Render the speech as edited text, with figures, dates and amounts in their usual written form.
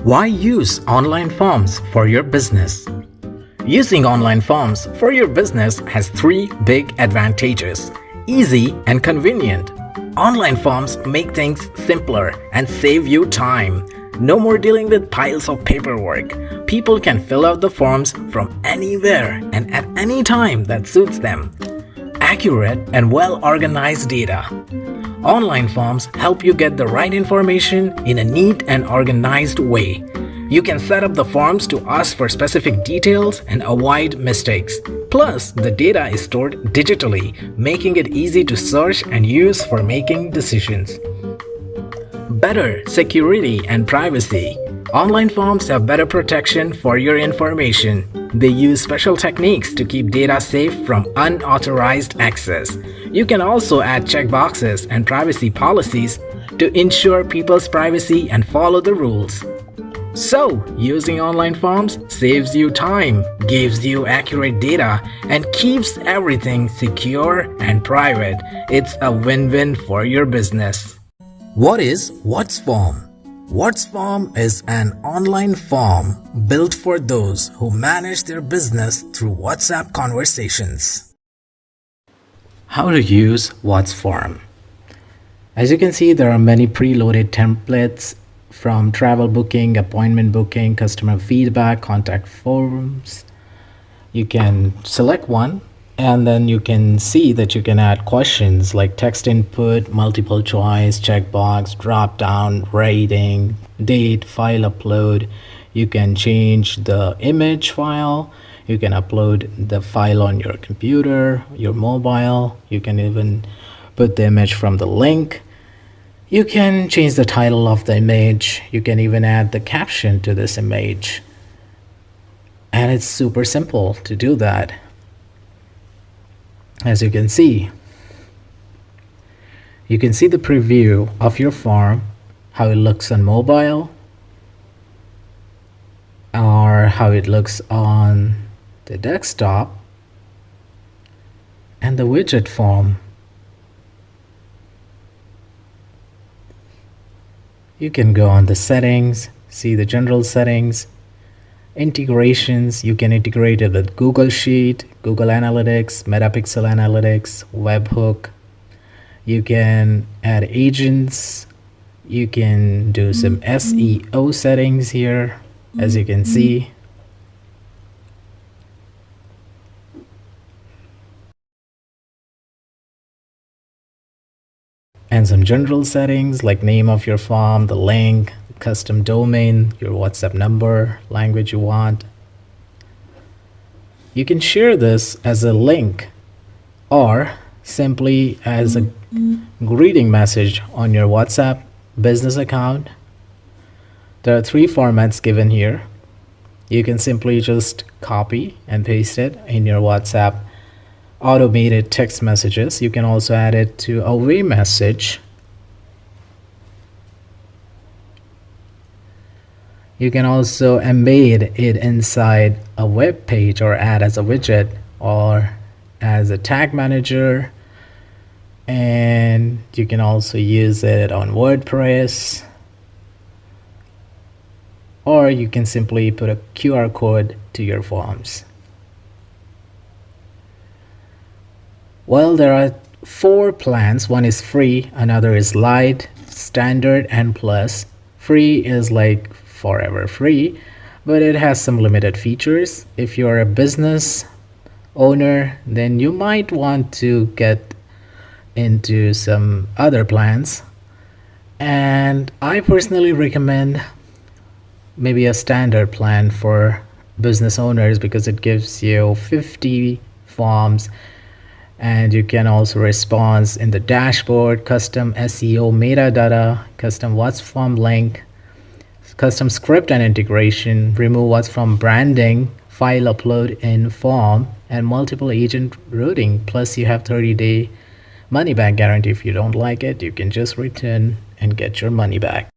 Why use online forms for your business? Using online forms for your business has three big advantages: easy and convenient. Online forms make things simpler and save you time. No more dealing with piles of paperwork. People can fill out the forms from anywhere and at any time that suits them. Accurate and well-organized data. Online forms help you get the right information in a neat and organized way. You can set up the forms to ask for specific details and avoid mistakes. Plus, the data is stored digitally, making it easy to search and use for making decisions. Better security and privacy. Online forms have better protection for your information. They use special techniques to keep data safe from unauthorized access. You can also add checkboxes and privacy policies to ensure people's privacy and follow the rules. So, using online forms saves you time, gives you accurate data, and keeps everything secure and private. It's a win-win for your business. What is WhatsForm? WhatsForm is an online form built for those who manage their business through WhatsApp conversations. How to use WhatsForm? As you can see, there are many preloaded templates from travel booking, appointment booking, customer feedback, contact forms. You can select one and then you can see that you can add questions like text input, multiple choice, checkbox, drop down, rating, date, file upload. You can change the image file. You can upload the file on your computer, your mobile. You can even put the image from the link. You can change the title of the image. You can even add the caption to this image. And it's super simple to do that. As you can see the preview of your form, how it looks on mobile or how it looks on the desktop, and the widget form. You can go on the settings, see the general settings, integrations. You can integrate it with Google Sheet, Google Analytics, Metapixel Analytics, Webhook. You can add agents. You can do some SEO settings here, as you can see. And some general settings like name of your form, the link, custom domain, your WhatsApp number, language you want. You can share this as a link or simply as a greeting message on your WhatsApp business account. There are three formats given here. You can simply just copy and paste it in your WhatsApp automated text messages. You can also add it to a way message. You can also embed it inside a web page or add as a widget or as a tag manager. And you can also use it on WordPress, or you can simply put a QR code to your forms. Well, there are 4 plans. One is free, another is Lite, Standard, and Plus. Free is like forever free, but it has some limited features. If you're a business owner, then you might want to get into some other plans. And I personally recommend maybe a standard plan for business owners because it gives you 50 forms. And you can also respond in the dashboard, custom SEO metadata, custom WhatsForm link, custom script and integration, remove WhatsForm branding, file upload in form, and multiple agent routing. Plus you have 30-day money back guarantee. If you don't like it, you can just return and get your money back.